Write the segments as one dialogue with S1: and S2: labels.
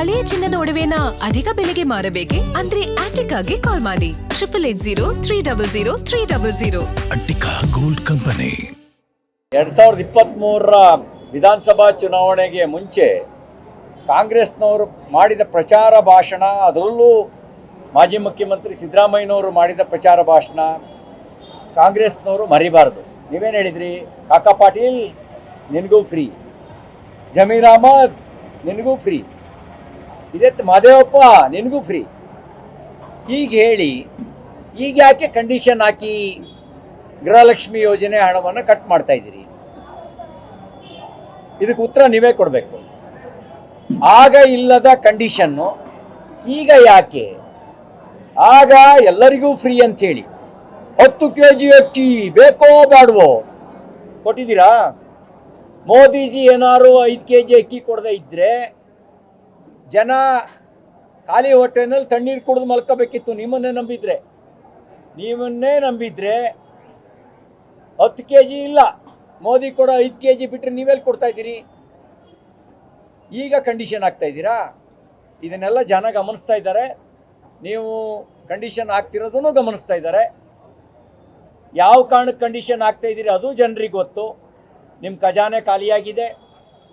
S1: ಹಳೆಯ ಚಿನ್ನದ ಒಡವೆನ ಅಧಿಕ ಬೆಲೆಗೆ ಮಾರಬೇಕೆ ಅಂದ್ರೆ ಆಟಿಕಾಗೆ ಕಾಲ್ ಮಾಡಿ 8803000300.
S2: Attica gold company.
S3: 2023ರ ವಿಧಾನಸಭಾ ಚುನಾವಣೆಗೆ ಮುಂಚೆ ಕಾಂಗ್ರೆಸ್ನವರು ಮಾಡಿದ ಪ್ರಚಾರ ಭಾಷಣ, ಅದರಲ್ಲೂ ಮಾಜಿ ಮುಖ್ಯಮಂತ್ರಿ ಸಿದ್ದರಾಮಯ್ಯನವರು ಮಾಡಿದ ಪ್ರಚಾರ ಭಾಷಣ ಕಾಂಗ್ರೆಸ್ನವರು ಮರಿಬಾರ್ದು. ನೀವೇನು ಹೇಳಿದ್ರಿ? ಕಾಕಾ ಪಾಟೀಲ್ ನಿನಗೂ ಫ್ರೀ, ಜಮೀರ್ ಅಹಮದ್ ನಿನಗೂ ಫ್ರೀ, ಇದೇ ಮಹದೇವಪ್ಪ ನಿನಗೂ ಫ್ರೀ ಹೀಗೆ ಹೇಳಿ ಈಗ ಯಾಕೆ ಕಂಡೀಷನ್ ಹಾಕಿ ಗೃಹಲಕ್ಷ್ಮಿ ಯೋಜನೆ ಹಣವನ್ನು ಕಟ್ ಮಾಡ್ತಾ ಇದ್ದೀರಿ? ಇದಕ್ಕೆ ಉತ್ತರ ನೀವೇ ಕೊಡಬೇಕು. ಆಗ ಇಲ್ಲದ ಕಂಡೀಷನ್ನು ಈಗ ಯಾಕೆ? ಆಗ ಎಲ್ಲರಿಗೂ ಫ್ರೀ ಅಂಥೇಳಿ 10 kg ಅಕ್ಕಿ ಬೇಕೋ ಬೇಡವೋ ಕೊಟ್ಟಿದ್ದೀರಾ? ಮೋದಿಜಿ ಏನಾದ್ರು 5 kg ಅಕ್ಕಿ ಕೊಡದೇ ಇದ್ದರೆ ಜನ ಖಾಲಿ ಹೊಟ್ಟೆನಲ್ಲಿ ತಣ್ಣೀರು ಕುಡಿದು ಮಲ್ಕೋಬೇಕಿತ್ತು. ನಿಮ್ಮನ್ನೇ ನಂಬಿದ್ರೆ 10 kg ಇಲ್ಲ, ಮೋದಿ ಕೊಡೋ 5 kg ಬಿಟ್ಟರೆ ನೀವೆಲ್ಲಿ ಕೊಡ್ತಾ ಇದ್ದೀರಿ? ಈಗ ಕಂಡೀಷನ್ ಆಗ್ತಾ ಇದ್ದೀರಾ? ಇದನ್ನೆಲ್ಲ ಜನ ಗಮನಿಸ್ತಾ ಇದ್ದಾರೆ. ನೀವು ಕಂಡೀಷನ್ ಆಗ್ತಿರೋದನ್ನು ಗಮನಿಸ್ತಾ ಇದ್ದಾರೆ. ಯಾವ ಕಾರಣಕ್ಕೆ ಕಂಡೀಷನ್ ಆಗ್ತಾ ಇದ್ದೀರಿ ಅದು ಜನರಿಗೆ ಗೊತ್ತು. ನಿಮ್ಮ ಖಜಾನೆ ಖಾಲಿಯಾಗಿದೆ,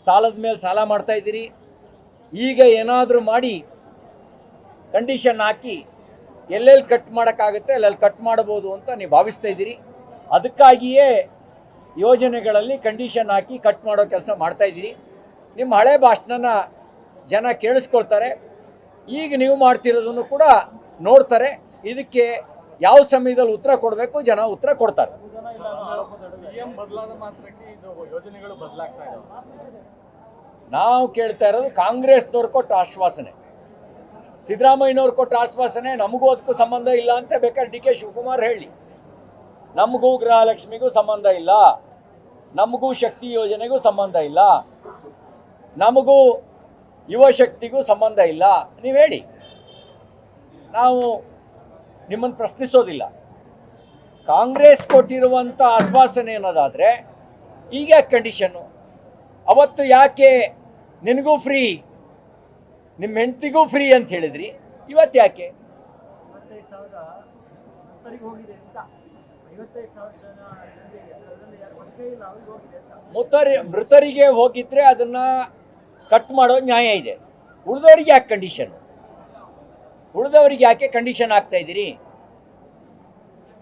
S3: ಸಾಲದ ಮೇಲೆ ಸಾಲ ಮಾಡ್ತಾ ಇದ್ದೀರಿ. ಈಗ ಏನಾದರೂ ಮಾಡಿ ಕಂಡೀಷನ್ ಹಾಕಿ ಎಲ್ಲೆಲ್ಲಿ ಕಟ್ ಮಾಡೋಕ್ಕಾಗುತ್ತೆ ಅಲ್ಲೆಲ್ಲಿ ಕಟ್ ಮಾಡ್ಬೋದು ಅಂತ ನೀವು ಭಾವಿಸ್ತಾ ಇದ್ದೀರಿ. ಅದಕ್ಕಾಗಿಯೇ ಯೋಜನೆಗಳಲ್ಲಿ ಕಂಡೀಷನ್ ಹಾಕಿ ಕಟ್ ಮಾಡೋ ಕೆಲಸ ಮಾಡ್ತಾ ಇದ್ದೀರಿ. ನಿಮ್ಮ ಹಳೆ ಭಾಷಣನ ಜನ ಕೇಳಿಸ್ಕೊಳ್ತಾರೆ. ಈಗ ನೀವು ಮಾಡ್ತಿರೋದನ್ನು ಕೂಡ ನೋಡ್ತಾರೆ. ಇದಕ್ಕೆ ಯಾವ ಸಮಯದಲ್ಲಿ ಉತ್ತರ ಕೊಡಬೇಕು ಜನ ಉತ್ತರ ಕೊಡ್ತಾರೆ. ನಾವು ಕೇಳ್ತಾ ಇರೋದು ಕಾಂಗ್ರೆಸ್ನವ್ರು ಕೊಟ್ಟ ಆಶ್ವಾಸನೆ, ಸಿದ್ದರಾಮಯ್ಯನವ್ರು ಕೊಟ್ಟ ಆಶ್ವಾಸನೆ. ನಮಗೂ ಅದಕ್ಕೂ ಸಂಬಂಧ ಇಲ್ಲ ಅಂತ ಬೇಕಾದ್ರೆ ಡಿ ಕೆ ಶಿವಕುಮಾರ್ ಹೇಳಿ. ನಮಗೂ ಗೃಹಲಕ್ಷ್ಮಿಗೂ ಸಂಬಂಧ ಇಲ್ಲ, ನಮಗೂ ಶಕ್ತಿ ಯೋಜನೆಗೂ ಸಂಬಂಧ ಇಲ್ಲ, ನಮಗೂ ಯುವ ಶಕ್ತಿಗೂ ಸಂಬಂಧ ಇಲ್ಲ. ನೀವು ಹೇಳಿ, ನಾವು ನಿಮ್ಮನ್ನು ಪ್ರಶ್ನಿಸೋದಿಲ್ಲ. ಕಾಂಗ್ರೆಸ್ ಕೊಟ್ಟಿರುವಂಥ ಆಶ್ವಾಸನೆ ಅನ್ನೋದಾದರೆ ಈಗ ಕಂಡೀಷನ್ನು, ಅವತ್ತು ಯಾಕೆ ನಿನಗೂ ಫ್ರೀ, ನಿಮ್ಮ ಹೆಂಡತಿಗೂ ಫ್ರೀ ಅಂತ ಹೇಳಿದ್ರಿ, ಇವತ್ತು ಯಾಕೆ? ಮೃತರಿಗೆ ಹೋಗಿದ್ರೆ ಅದನ್ನ ಕಟ್ ಮಾಡೋ ನ್ಯಾಯ ಇದೆ. ಉಳಿದವರಿಗೆ ಯಾಕೆ ಕಂಡೀಷನ್? ಉಳಿದವರಿಗೆ ಯಾಕೆ ಕಂಡೀಷನ್ ಆಗ್ತಾ ಇದ್ದೀರಿ?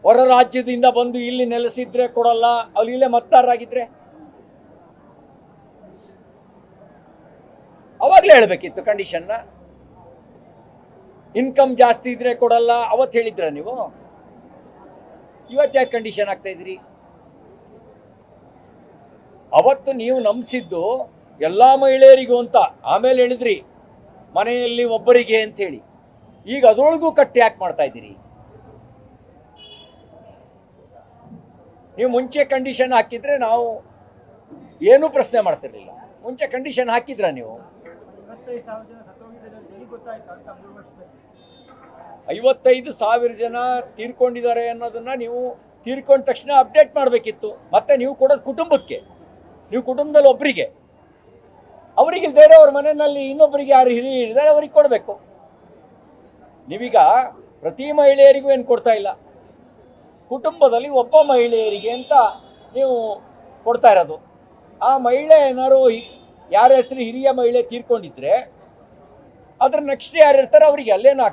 S3: ಹೊರ ರಾಜ್ಯದಿಂದ ಬಂದು ಇಲ್ಲಿ ನೆಲೆಸಿದ್ರೆ ಕೊಡಲ್ಲ, ಅಲ್ಲಿ ಇಲ್ಲೇ ಮತದಾರರಾಗಿದ್ರೆ ಅವಾಗಲೇ ಹೇಳಬೇಕಿತ್ತು ಕಂಡೀಷನ್ನ. ಇನ್ಕಮ್ ಜಾಸ್ತಿ ಇದ್ರೆ ಕೊಡಲ್ಲ ಅವತ್ತು ಹೇಳಿದ್ರ ನೀವು? ಇವತ್ತು ಯಾಕೆ ಕಂಡೀಷನ್ ಆಗ್ತಾ ಇದ್ರಿ? ಅವತ್ತು ನೀವು ನಂಬಿಸಿದ್ದು ಎಲ್ಲ ಮಹಿಳೆಯರಿಗೂ ಅಂತ, ಆಮೇಲೆ ಹೇಳಿದ್ರಿ ಮನೆಯಲ್ಲಿ ಒಬ್ಬರಿಗೆ ಅಂತೇಳಿ. ಈಗ ಅದರೊಳಗೂ ಕಟ್ಟಿ ಯಾಕೆ ಮಾಡ್ತಾ ಇದ್ದೀರಿ? ನೀವು ಮುಂಚೆ ಕಂಡೀಷನ್ ಹಾಕಿದ್ರೆ ನಾವು ಏನೂ ಪ್ರಶ್ನೆ ಮಾಡ್ತಿರ್ಲಿಲ್ಲ. ಮುಂಚೆ ಕಂಡೀಷನ್ ಹಾಕಿದ್ರ ನೀವು? 55,000 ಜನ ತೀರ್ಕೊಂಡಿದ್ದಾರೆ ಅನ್ನೋದನ್ನ ನೀವು ತೀರ್ಕೊಂಡ ತಕ್ಷಣ ಅಪ್ಡೇಟ್ ಮಾಡಬೇಕಿತ್ತು. ಮತ್ತೆ ನೀವು ಕೊಡೋದು ಕುಟುಂಬಕ್ಕೆ, ನೀವು ಕುಟುಂಬದಲ್ಲಿ ಒಬ್ಬರಿಗೆ, ಅವರಿಗೆ ಇಲ್ದೇ ಅವ್ರ ಮನೆಯಲ್ಲಿ ಇನ್ನೊಬ್ಬರಿಗೆ ಯಾರು ಹಿರಿಯ ಇದ್ದಾರೆ ಅವ್ರಿಗೆ ಕೊಡಬೇಕು. ನೀವೀಗ ಪ್ರತಿ ಮಹಿಳೆಯರಿಗೂ ಏನು ಕೊಡ್ತಾ ಇಲ್ಲ, ಕುಟುಂಬದಲ್ಲಿ ಒಬ್ಬ ಮಹಿಳೆಯರಿಗೆ ಅಂತ ನೀವು ಕೊಡ್ತಾ ಇರೋದು. ಆ ಮಹಿಳೆ ಏನಾದ್ರು ಯಾರ ಹೆಸರು ಹಿರಿಯ ಮಹಿಳೆ ತೀರ್ಕೊಂಡಿದ್ರೆ ಅದ್ರ ನೆಕ್ಸ್ಟ್ ಯಾರು ಇರ್ತಾರೆ ಅವರಿಗೆ ಅಲ್ಲೇನು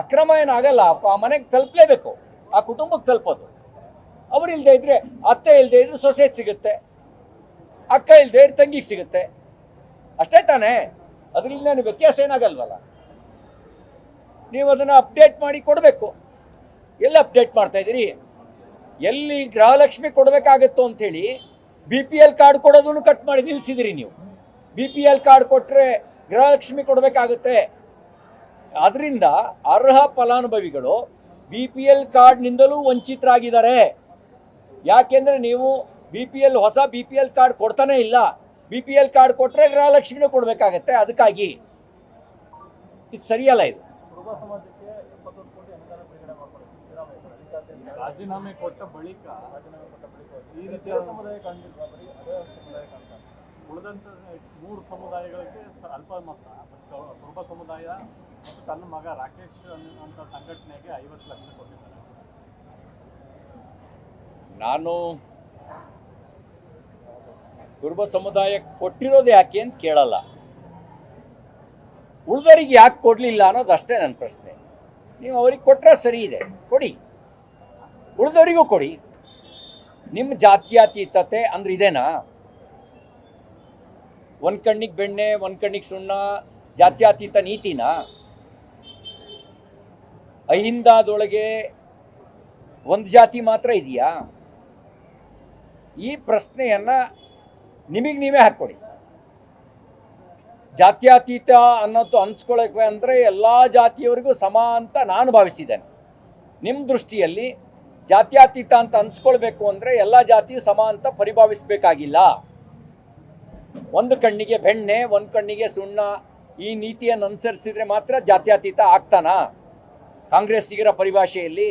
S3: ಅಕ್ರಮ ಏನಾಗಲ್ಲ, ಆ ಮನೆಗೆ ತಲುಪಲೇಬೇಕು, ಆ ಕುಟುಂಬಕ್ಕೆ ತಲುಪೋದು. ಅವ್ರು ಇಲ್ಲದೆ ಇದ್ರೆ ಅತ್ತೆ ಇಲ್ಲದೆ ಇದ್ರೆ ಸೊಸೆಗೆ ಸಿಗುತ್ತೆ, ಅಕ್ಕ ಇಲ್ಲದೆ ಇದ್ರೆ ತಂಗಿಗೆ ಸಿಗುತ್ತೆ, ಅಷ್ಟೇ ತಾನೇ. ಅದರಿಂದ ನೀವು ವ್ಯತ್ಯಾಸ ಏನಾಗಲ್ವಲ್ಲ. ನೀವು ಅದನ್ನು ಅಪ್ಡೇಟ್ ಮಾಡಿ ಕೊಡಬೇಕು. ಎಲ್ಲಿ ಅಪ್ಡೇಟ್ ಮಾಡ್ತಾ ಇದ್ದೀರಿ? ಎಲ್ಲಿ ಗೃಹಲಕ್ಷ್ಮಿ ಕೊಡಬೇಕಾಗತ್ತೋ ಅಂಥೇಳಿ BPL ಕಾರ್ಡ್ ಕೊಡೋದನ್ನು ಕಟ್ ಮಾಡಿ ನಿಲ್ಲಿಸಿದಿರಿ ನೀವು. BPL ಕಾರ್ಡ್ ಕೊಟ್ಟರೆ ಗೃಹಲಕ್ಷ್ಮಿ ಕೊಡಬೇಕಾಗುತ್ತೆ. ಅದರಿಂದ ಅರ್ಹ ಫಲಾನುಭವಿಗಳು BPL ಕಾರ್ಡ್ನಿಂದಲೂ ವಂಚಿತರಾಗಿದ್ದಾರೆ. ಯಾಕೆಂದರೆ ನೀವು ಹೊಸ BPL ಕಾರ್ಡ್ ಕೊಡ್ತಾನೆ ಇಲ್ಲ. BPL ಕಾರ್ಡ್ ಕೊಟ್ಟರೆ ಗೃಹಲಕ್ಷ್ಮಿನೂ ಕೊಡಬೇಕಾಗತ್ತೆ. ಅದಕ್ಕಾಗಿ ಇದು ಸರಿಯಲ್ಲ. ಇದು
S4: ರಾಜೀನಾಮೆ ಕೊಟ್ಟ ಬಳಿಕ ಈ ರೀತಿಯ ಸಮುದಾಯ ಕಾಣಲಿಲ್ಲ. ಉಳಿದಂಥ 3 ಸಮುದಾಯಗಳಿಗೆ ಅಲ್ಪ ಮೊತ್ತ, ಕುರುಬ ಸಮುದಾಯ ಮತ್ತು ತನ್ನ ಮಗ ರಾಕೇಶ್ ಅಂತ ಸಂಘಟನೆಗೆ 50 ಲಕ್ಷ ಕೊಟ್ಟಿದ್ದಾರೆ.
S3: ನಾನು ಕುರುಬ ಸಮುದಾಯಕ್ಕೆ ಕೊಟ್ಟಿರೋದು ಯಾಕೆ ಅಂತ ಕೇಳಲ್ಲ, ಉಳಿದವರಿಗೆ ಯಾಕೆ ಕೊಡಲಿಲ್ಲ ಅನ್ನೋದು ಅಷ್ಟೇ ನನ್ನ ಪ್ರಶ್ನೆ. ನೀವು ಅವ್ರಿಗೆ ಕೊಟ್ಟರೆ ಸರಿ ಇದೆ, ಕೊಡಿ, ಉಳಿದವರಿಗೂ ಕೊಡಿ. ನಿಮ್ಮ ಜಾತ್ಯತೀತತೆ ಅಂದ್ರೆ ಇದೇನಾ? ಒಂದು ಕಣ್ಣಿಗೆ ಬೆಣ್ಣೆ ಒಂದು ಕಣ್ಣಿಗೆ ಸುಣ್ಣ ಜಾತ್ಯತೀತ ನೀತಿನಾ? ಅಹಿಂದಾದೊಳಗೆ ಒಂದು ಜಾತಿ ಮಾತ್ರ ಇದೆಯಾ? ಈ ಪ್ರಶ್ನೆಯನ್ನ ನಿಮಗೆ ನೀವೇ ಹಾಕ್ಕೊಡಿ. ಜಾತ್ಯತೀತ ಅನ್ನೋದು ಅನ್ಸ್ಕೊಳಕ್ಕೆ ಅಂದರೆ ಎಲ್ಲ ಜಾತಿಯವರಿಗೂ ಸಮ ಅಂತ ನಾನು ಭಾವಿಸಿದ್ದೇನೆ. ನಿಮ್ಮ ದೃಷ್ಟಿಯಲ್ಲಿ ಜಾತ್ಯತೀತ ಅಂತ ಅನ್ಸ್ಕೊಳ್ಬೇಕು ಅಂದರೆ ಎಲ್ಲ ಜಾತಿಯು ಸಮ ಅಂತ ಪರಿಭಾವಿಸಬೇಕಾಗಿಲ್ಲ. ಒಂದು ಕಣ್ಣಿಗೆ ಬೆಣ್ಣೆ ಒಂದು ಕಣ್ಣಿಗೆ ಸುಣ್ಣ ಈ ನೀತಿಯನ್ನು ಅನುಸರಿಸಿದ್ರೆ ಮಾತ್ರ ಜಾತ್ಯತೀತ ಆಗ್ತಾನಾ ಕಾಂಗ್ರೆಸ್ಸಿಗರ ಪರಿಭಾಷೆಯಲ್ಲಿ?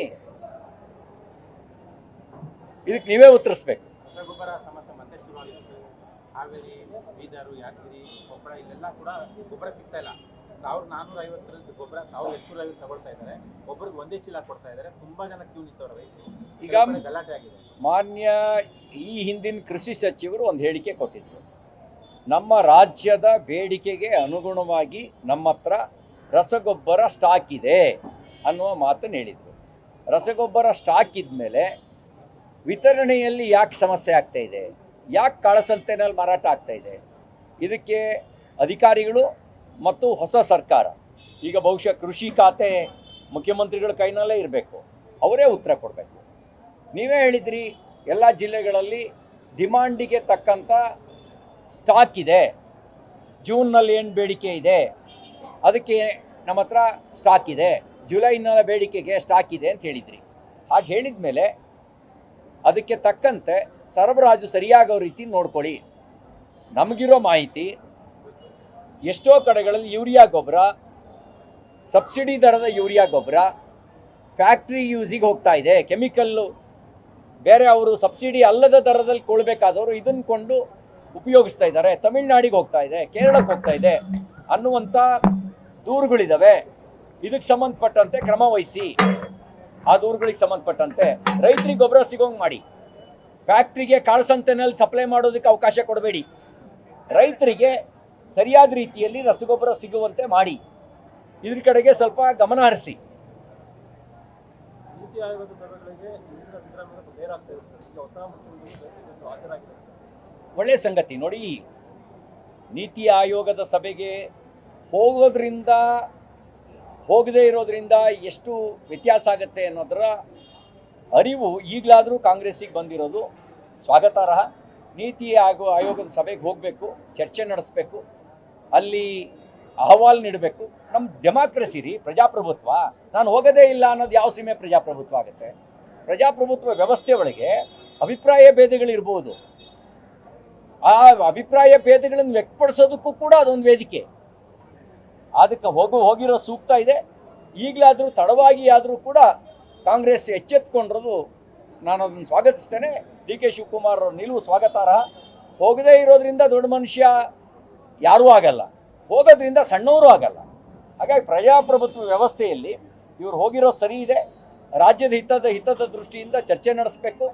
S3: ಇದಕ್ಕೆ ನೀವೇ ಉತ್ತರಿಸ್ಬೇಕು.
S5: ರಸಗೊಬ್ಬರ ಸಮಸ್ಯೆ ಮತ್ತೆ ಶುರುವಾಗಿತ್ತು. ಹಾವೇರಿ, ಬೀದರು, ಯಾದಗಿರಿ, ಕೊಪ್ಪಳ ಇಲ್ಲೆಲ್ಲ ಕೂಡ ಗೊಬ್ಬರ ಸಿಗ್ತಾ ಇಲ್ಲ. 1450 ಗೊಬ್ಬರ 1850 ತಗೊಳ್ತಾ ಇದ್ದಾರೆ. ಒಬ್ಬರಿಗೆ ಒಂದೇ ಚೀಲ ಕೊಡ್ತಾ ಇದ್ದಾರೆ. ತುಂಬಾ ಜನ ಕ್ಯೂ ನಿಂತವ್ರೆ ರೈತರು. ಈಗ ಗಲಾಟೆ ಆಗಿದೆ.
S3: ಮಾನ್ಯ ಈ ಹಿಂದಿನ ಕೃಷಿ ಸಚಿವರು ಒಂದು ಹೇಳಿಕೆ ಕೊಟ್ಟಿದ್ರು, ನಮ್ಮ ರಾಜ್ಯದ ಬೇಡಿಕೆಗೆ ಅನುಗುಣವಾಗಿ ನಮ್ಮ ಹತ್ರ ರಸಗೊಬ್ಬರ ಸ್ಟಾಕ್ ಇದೆ ಅನ್ನುವ ಮಾತನ್ನು ಹೇಳಿದರು. ರಸಗೊಬ್ಬರ ಸ್ಟಾಕ್ ಇದ್ಮೇಲೆ ವಿತರಣೆಯಲ್ಲಿ ಯಾಕೆ ಸಮಸ್ಯೆ ಆಗ್ತಾ ಇದೆ? ಯಾಕೆ ಕಾಳಸಂತೆನಲ್ಲಿ ಮಾರಾಟ ಆಗ್ತಾ ಇದೆ? ಇದಕ್ಕೆ ಅಧಿಕಾರಿಗಳು ಮತ್ತು ಹೊಸ ಸರ್ಕಾರ, ಈಗ ಬಹುಶಃ ಕೃಷಿ ಖಾತೆ ಮುಖ್ಯಮಂತ್ರಿಗಳ ಕೈನಲ್ಲೇ ಇರಬೇಕು, ಅವರೇ ಉತ್ತರ ಕೊಡಬೇಕು. ನೀವೇ ಹೇಳಿದ್ರಿ ಎಲ್ಲ ಜಿಲ್ಲೆಗಳಲ್ಲಿ ಡಿಮಾಂಡಿಗೆ ತಕ್ಕಂಥ ಸ್ಟಾಕ್ ಇದೆ, ಜೂನ್ನಲ್ಲಿ ಏನು ಬೇಡಿಕೆ ಇದೆ ಅದಕ್ಕೆ ನಮ್ಮ ಹತ್ರ ಸ್ಟಾಕ್ ಇದೆ, ಜುಲೈನ ಬೇಡಿಕೆಗೆ ಸ್ಟಾಕ್ ಇದೆ ಅಂತ ಹೇಳಿದ್ರಿ. ಹಾಗೆ ಹೇಳಿದ ಮೇಲೆ ಅದಕ್ಕೆ ತಕ್ಕಂತೆ ಸರಬರಾಜು ಸರಿಯಾಗೋ ರೀತಿ ನೋಡ್ಕೊಳ್ಳಿ. ನಮಗಿರೋ ಮಾಹಿತಿ ಎಷ್ಟೋ ಕಡೆಗಳಲ್ಲಿ ಯೂರಿಯಾ ಗೊಬ್ಬರ, ಸಬ್ಸಿಡಿ ದರದ ಯೂರಿಯಾ ಗೊಬ್ಬರ ಫ್ಯಾಕ್ಟ್ರಿ ಯೂಸಿಗೆ ಹೋಗ್ತಾ ಇದೆ. ಕೆಮಿಕಲ್ಲು ಬೇರೆ ಅವರು ಸಬ್ಸಿಡಿ ಅಲ್ಲದ ದರದಲ್ಲಿ ಕೊಡಬೇಕಾದವರು ಇದನ್ನು ಕೊಂಡು ಉಪಯೋಗಿಸ್ತಾ ಇದ್ದಾರೆ. ತಮಿಳ್ನಾಡಿಗೆ ಹೋಗ್ತಾ ಇದೆ, ಕೇರಳಕ್ಕೆ ಹೋಗ್ತಾ ಇದೆ ಅನ್ನುವಂಥ ದೂರುಗಳಿದ್ದಾವೆ. ಇದಕ್ಕೆ ಸಂಬಂಧಪಟ್ಟಂತೆ ಕ್ರಮ ವಹಿಸಿ. ಆ ದೂರುಗಳಿಗೆ ಸಂಬಂಧಪಟ್ಟಂತೆ ರೈತರಿಗೆ ಗೊಬ್ಬರ ಸಿಗೋಂಗೆ ಮಾಡಿ. ಫ್ಯಾಕ್ಟ್ರಿಗೆ ಕಾಳಸಂತೆನಲ್ಲಿ ಸಪ್ಲೈ ಮಾಡೋದಕ್ಕೆ ಅವಕಾಶ ಕೊಡಬೇಡಿ. ರೈತರಿಗೆ ಸರಿಯಾದ ರೀತಿಯಲ್ಲಿ ರಸಗೊಬ್ಬರ ಸಿಗುವಂತೆ ಮಾಡಿ. ಇದ್ರ ಕಡೆಗೆ ಸ್ವಲ್ಪ ಗಮನ ಹರಿಸಿ.
S4: ನೀತಿ ಆಯೋಗದ ಸಭೆಗಳಿಗೆ ಇಂದಿನ ಸಿದ್ದರಾಮಯ್ಯ ಬೇರಾಗ್ತಾ ಇರುತ್ತೆ. ಈಗ ಹೊಸ ಮುಖ್ಯಮಂತ್ರಿ ಹಾಜರಾಗಿದ್ದಾರೆ.
S3: ಒಳ್ಳೆಯ ಸಂಗತಿ. ನೋಡಿ, ನೀತಿ ಆಯೋಗದ ಸಭೆಗೆ ಹೋಗೋದ್ರಿಂದ ಹೋಗದೇ ಇರೋದ್ರಿಂದ ಎಷ್ಟು ವ್ಯತ್ಯಾಸ ಆಗುತ್ತೆ ಅನ್ನೋದರ ಅರಿವು ಈಗಲಾದರೂ ಕಾಂಗ್ರೆಸ್ಸಿಗೆ ಬಂದಿರೋದು ಸ್ವಾಗತಾರ್ಹ. ನೀತಿ ಆಯೋಗದ ಸಭೆಗೆ ಹೋಗಬೇಕು, ಚರ್ಚೆ ನಡೆಸಬೇಕು, ಅಲ್ಲಿ ಅಹವಾಲು ನೀಡಬೇಕು. ನಮ್ಮ ಡೆಮಾಕ್ರಸಿ ರೀ, ಪ್ರಜಾಪ್ರಭುತ್ವ. ನಾನು ಹೋಗೋದೇ ಇಲ್ಲ ಅನ್ನೋದು ಯಾವ ಸೀಮೆ ಪ್ರಜಾಪ್ರಭುತ್ವ ಆಗುತ್ತೆ? ಪ್ರಜಾಪ್ರಭುತ್ವ ವ್ಯವಸ್ಥೆ ಒಳಗೆ ಅಭಿಪ್ರಾಯ ಭೇದಗಳಿರ್ಬೋದು. ಆ ಅಭಿಪ್ರಾಯ ಭೇದಗಳನ್ನು ವ್ಯಕ್ತಪಡಿಸೋದಕ್ಕೂ ಕೂಡ ಅದೊಂದು ವೇದಿಕೆ. ಅದಕ್ಕೆ ಹೋಗಿರೋ ಸೂಕ್ತ ಇದೆ. ಈಗಲಾದರೂ ತಡವಾಗಿ ಆದರೂ ಕೂಡ ಕಾಂಗ್ರೆಸ್ ಎಚ್ಚೆತ್ಕೊಂಡಿರೋದು ನಾನು ಅದನ್ನು ಸ್ವಾಗತಿಸ್ತೇನೆ. ಡಿ ಕೆ ಶಿವಕುಮಾರ್ ಅವ್ರ ನಿಲುವು ಸ್ವಾಗತಾರ್ಹ. ಹೋಗದೇ ಇರೋದ್ರಿಂದ ದೊಡ್ಡ ಮನುಷ್ಯ ಯಾರೂ ಆಗಲ್ಲ, ಹೋಗೋದ್ರಿಂದ ಸಣ್ಣವರು ಆಗಲ್ಲ. ಹಾಗಾಗಿ ಪ್ರಜಾಪ್ರಭುತ್ವ ವ್ಯವಸ್ಥೆಯಲ್ಲಿ ಇವರು ಹೋಗಿರೋದು ಸರಿ ಇದೆ. ರಾಜ್ಯದ ಹಿತದ ದೃಷ್ಟಿಯಿಂದ ಚರ್ಚೆ ನಡೆಸಬೇಕು.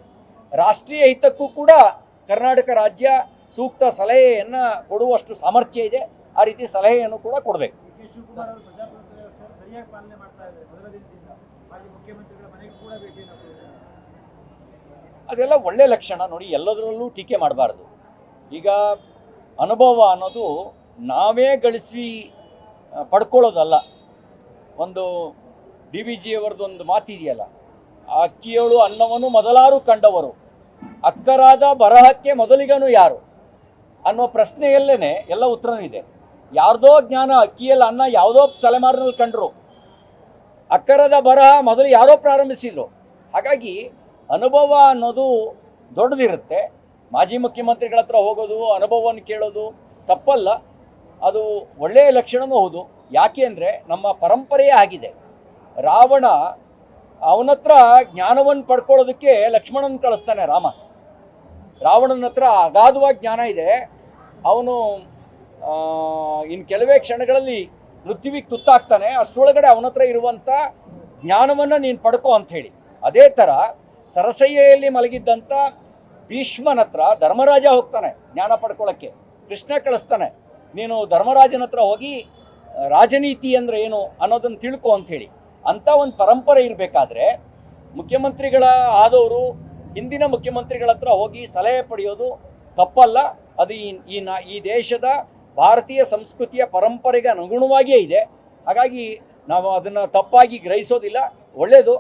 S3: ರಾಷ್ಟ್ರೀಯ ಹಿತಕ್ಕೂ ಕೂಡ ಕರ್ನಾಟಕ ರಾಜ್ಯ ಸೂಕ್ತ ಸಲಹೆಯನ್ನು ಕೊಡುವಷ್ಟು ಸಾಮರ್ಥ್ಯ ಇದೆ. ಆ ರೀತಿ ಸಲಹೆಯನ್ನು ಕೂಡ ಕೊಡಬೇಕು.
S4: ಶಿವಕುಮಾರ್ ಅವರು ಪ್ರಜಾಪ್ರಭುತ್ವ ವ್ಯವಸ್ಥೆ ಸರಿಯಾಗಿ ಪಾಲನೆ ಮಾಡ್ತಾ ಇದ್ದಾರೆ. ಮೊದಲ ದಿನದಿಂದ ಮಾಜಿ ಮುಖ್ಯಮಂತ್ರಿಗಳ ಮನೆಗೆ ಕೂಡ ಭೇಟಿ ನೀಡಿದ್ದಾರೆ.
S3: ಅದೆಲ್ಲ ಒಳ್ಳೆ ಲಕ್ಷಣ. ನೋಡಿ, ಎಲ್ಲದರಲ್ಲೂ ಟೀಕೆ ಮಾಡಬಾರ್ದು. ಈಗ ಅನುಭವ ಅನ್ನೋದು ನಾವೇ ಗಳಿಸಿ ಪಡ್ಕೊಳ್ಳೋದಲ್ಲ. ಒಂದು ಡಿ ವಿ ಜಿ ಅವರದ್ದು ಒಂದು ಮಾತಿದೆಯಲ್ಲ, ಅಕ್ಕಿಯಳು ಅನ್ನವನ್ನು ಮೊದಲಾರು ಕಂಡವರು, ಅಕ್ಕರಾದ ಬರಹಕ್ಕೆ ಮೊದಲಿಗನು ಯಾರು ಅನ್ನೋ ಪ್ರಶ್ನೆಯಲ್ಲೇನೆ ಎಲ್ಲ ಉತ್ತರನೂ ಇದೆ. ಯಾರ್ದೋ ಜ್ಞಾನ ಅಕ್ಕಿಯಲ್ಲಿ ಅನ್ನ ಯಾವುದೋ ತಲೆಮಾರಿನಲ್ಲಿ ಕಂಡ್ರು, ಅಕ್ಕರದ ಬರಹ ಮೊದಲು ಯಾರೋ ಪ್ರಾರಂಭಿಸಿದ್ರು. ಹಾಗಾಗಿ ಅನುಭವ ಅನ್ನೋದು ದೊಡ್ಡದಿರುತ್ತೆ. ಮಾಜಿ ಮುಖ್ಯಮಂತ್ರಿಗಳ ಹತ್ರ ಹೋಗೋದು, ಅನುಭವವನ್ನು ಕೇಳೋದು ತಪ್ಪಲ್ಲ, ಅದು ಒಳ್ಳೆಯ ಲಕ್ಷಣವೂ ಹೌದು. ಯಾಕೆ ಅಂದರೆ ನಮ್ಮ ಪರಂಪರೆಯೇ ಆಗಿದೆ. ರಾವಣ ಅವನತ್ರ ಜ್ಞಾನವನ್ನು ಪಡ್ಕೊಳ್ಳೋದಕ್ಕೆ ಲಕ್ಷ್ಮಣನ ಕಳಿಸ್ತಾನೆ ರಾಮ. ರಾವಣನ ಹತ್ರ ಅಗಾಧವಾಗಿ ಜ್ಞಾನ ಇದೆ. ಅವನು ಇನ್ನು ಕೆಲವೇ ಕ್ಷಣಗಳಲ್ಲಿ ಮೃತ್ಯುವಿಗೆ ತುತ್ತಾಗ್ತಾನೆ, ಅಷ್ಟರೊಳಗಡೆ ಅವನ ಹತ್ರ ಇರುವಂಥ ಜ್ಞಾನವನ್ನು ನೀನು ಪಡ್ಕೋ ಅಂಥೇಳಿ. ಅದೇ ಥರ ಸರಸಯ್ಯಲ್ಲಿ ಮಲಗಿದ್ದಂಥ ಭೀಷ್ಮನ ಹತ್ರ ಧರ್ಮರಾಜ ಹೋಗ್ತಾನೆ ಜ್ಞಾನ ಪಡ್ಕೊಳ್ಳೋಕ್ಕೆ, ಕೃಷ್ಣ ಕಳಿಸ್ತಾನೆ, ನೀನು ಧರ್ಮರಾಜನ ಹತ್ರ ಹೋಗಿ ರಾಜನೀತಿ ಅಂದರೆ ಏನು ಅನ್ನೋದನ್ನು ತಿಳ್ಕೊ ಅಂಥೇಳಿ. ಅಂಥ ಒಂದು ಪರಂಪರೆ ಇರಬೇಕಾದ್ರೆ ಮುಖ್ಯಮಂತ್ರಿಗಳ ಆದವರು ಹಿಂದಿನ ಮುಖ್ಯಮಂತ್ರಿಗಳ ಹತ್ರ ಹೋಗಿ ಸಲಹೆ ಪಡೆಯೋದು ತಪ್ಪಲ್ಲ. ಅದು ಈ ದೇಶದ ಭಾರತೀಯ ಸಂಸ್ಕೃತಿಯ ಪರಂಪರೆಗೆ ಅನುಗುಣವಾಗಿಯೇ ಇದೆ. ಹಾಗಾಗಿ ನಾವು ಅದನ್ನು ತಪ್ಪಾಗಿ ಗ್ರಹಿಸೋದಿಲ್ಲ. ಒಳ್ಳೆಯದು,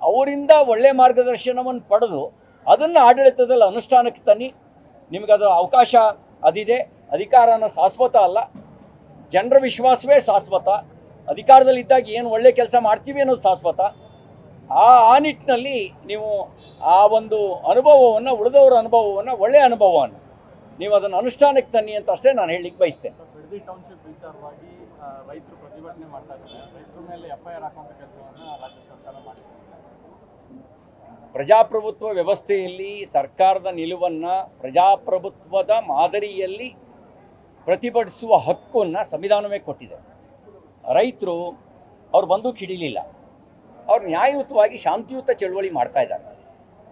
S3: ಅವರಿಂದ ಒಳ್ಳೆಯ ಮಾರ್ಗದರ್ಶನವನ್ನು ಪಡೆದು ಅದನ್ನು ಆಡಳಿತದಲ್ಲಿ ಅನುಷ್ಠಾನಕ್ಕೆ ತನ್ನಿ. ನಿಮಗದು ಅವಕಾಶ ಅದಿದೆ. ಅಧಿಕಾರನ ಶಾಶ್ವತ ಅಲ್ಲ, ಜನರ ವಿಶ್ವಾಸವೇ ಶಾಶ್ವತ. ಅಧಿಕಾರದಲ್ಲಿದ್ದಾಗ ಏನು ಒಳ್ಳೆ ಕೆಲಸ ಮಾಡ್ತೀವಿ ಅನ್ನೋದು ಶಾಶ್ವತ. ಆ ನಿಟ್ಟಿನಲ್ಲಿ ನೀವು ಆ ಒಂದು ಅನುಭವವನ್ನು, ಉಳಿದವರ ಅನುಭವವನ್ನು, ಒಳ್ಳೆಯ ಅನುಭವವನ್ನು ನೀವು ಅದನ್ನು ಅನುಷ್ಠಾನಕ್ಕೆ ತನ್ನಿ ಅಂತ ಅಷ್ಟೇ ನಾನು ಹೇಳಲಿಕ್ಕೆ ಬಯಸ್ತೇನೆ.
S6: ಬಿಡದಿ ಟೌನ್ಶಿಪ್ ವಿಚಾರವಾಗಿ ರೈತರು ಪ್ರತಿಭಟನೆ ಮಾಡ್ತಾ ಇದ್ದಾರೆ. ರೈತರ ಮೇಲೆ FIR ಹಾಕುವಂಥ ಕೆಲಸವನ್ನು ರಾಜ್ಯ ಸರ್ಕಾರ ಮಾಡಿದೆ.
S3: ಪ್ರಜಾಪ್ರಭುತ್ವ ವ್ಯವಸ್ಥೆಯಲ್ಲಿ ಸರ್ಕಾರದ ನಿಲುವನ್ನು, ಪ್ರಜಾಪ್ರಭುತ್ವದ ಮಾದರಿಯಲ್ಲಿ ಪ್ರತಿಭಟಿಸುವ ಹಕ್ಕನ್ನು ಸಂವಿಧಾನವೇ ಕೊಟ್ಟಿದೆ. ರೈತರು ಅವ್ರು ಬಂದೂಕು ಹಿಡಿಲಿಲ್ಲ, ಅವ್ರು ನ್ಯಾಯಯುತವಾಗಿ ಶಾಂತಿಯುತ ಚಳುವಳಿ ಮಾಡ್ತಾ ಇದ್ದಾರೆ.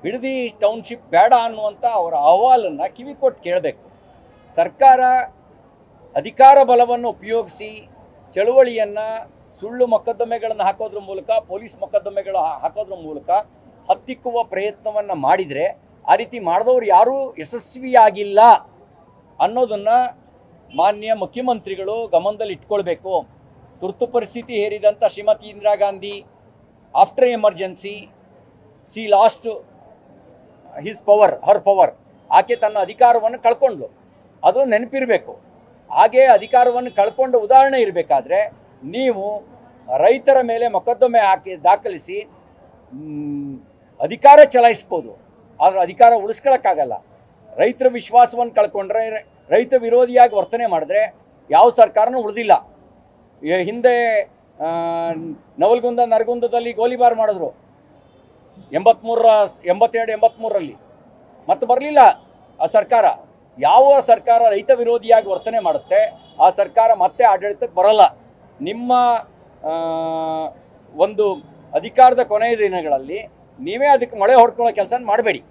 S3: ಬಿಡದಿ ಟೌನ್ಶಿಪ್ ಬೇಡ ಅನ್ನುವಂಥ ಅವರ ಅಹವಾಲನ್ನು ಕಿವಿ ಕೊಟ್ಟು ಕೇಳಬೇಕು. ಸರ್ಕಾರ ಅಧಿಕಾರ ಬಲವನ್ನು ಉಪಯೋಗಿಸಿ ಚಳುವಳಿಯನ್ನು ಸುಳ್ಳು ಮೊಕದ್ದಮೆಗಳನ್ನು ಹಾಕೋದ್ರ ಮೂಲಕ, ಪೊಲೀಸ್ ಮೊಕದ್ದಮೆಗಳು ಹಾಕೋದ್ರ ಮೂಲಕ ಹತ್ತಿಕ್ಕುವ ಪ್ರಯತ್ನವನ್ನು ಮಾಡಿದರೆ, ಆ ರೀತಿ ಮಾಡಿದವರು ಯಾರೂ ಯಶಸ್ವಿಯಾಗಿಲ್ಲ ಅನ್ನೋದನ್ನು ಮಾನ್ಯ ಮುಖ್ಯಮಂತ್ರಿಗಳು ಗಮನದಲ್ಲಿ ಇಟ್ಕೊಳ್ಬೇಕು. ತುರ್ತು ಪರಿಸ್ಥಿತಿ ಹೇರಿದಂಥ Shrimati Indira Gandhi after emergency she lost her power. ಆಕೆ ತನ್ನ ಅಧಿಕಾರವನ್ನು ಕಳ್ಕೊಂಡ್ಲು, ಅದು ನೆನಪಿರಬೇಕು. ಹಾಗೆ ಅಧಿಕಾರವನ್ನು ಕಳ್ಕೊಂಡ ಉದಾಹರಣೆ ಇರಬೇಕಾದ್ರೆ ನೀವು ರೈತರ ಮೇಲೆ ಮೊಕದ್ದಮೆ ದಾಖಲಿಸಿ ಅಧಿಕಾರ ಚಲಾಯಿಸ್ಬೋದು, ಆದರೆ ಅಧಿಕಾರ ಉಳಿಸ್ಕೊಳ್ಳೋಕ್ಕಾಗಲ್ಲ. ರೈತರ ವಿಶ್ವಾಸವನ್ನು ಕಳ್ಕೊಂಡ್ರೆ, ರೈತ ವಿರೋಧಿಯಾಗಿ ವರ್ತನೆ ಮಾಡಿದ್ರೆ ಯಾವ ಸರ್ಕಾರನೂ ಉಳಿದಿಲ್ಲ. ಹಿಂದೆ ನವಲಗುಂದ ನರಗುಂದದಲ್ಲಿ ಗೋಲಿಬಾರ್ ಮಾಡಿದ್ರು 82-83ರಲ್ಲಿ, ಮತ್ತೆ ಬರಲಿಲ್ಲ ಆ ಸರ್ಕಾರ. ಯಾವ ಸರ್ಕಾರ ರೈತ ವಿರೋಧಿಯಾಗಿ ವರ್ತನೆ ಮಾಡುತ್ತೆ ಆ ಸರ್ಕಾರ ಮತ್ತೆ ಆಡಳಿತಕ್ಕೆ ಬರಲ್ಲ. ನಿಮ್ಮ ಒಂದು ಅಧಿಕಾರದ ಕೊನೆಯ ದಿನಗಳಲ್ಲಿ ನೀವೇ ಅದಕ್ಕೆ ಮೊಳೆ ಹೊಡ್ಕೊಳ್ಳೋ ಕೆಲಸ ಮಾಡಬೇಡಿ.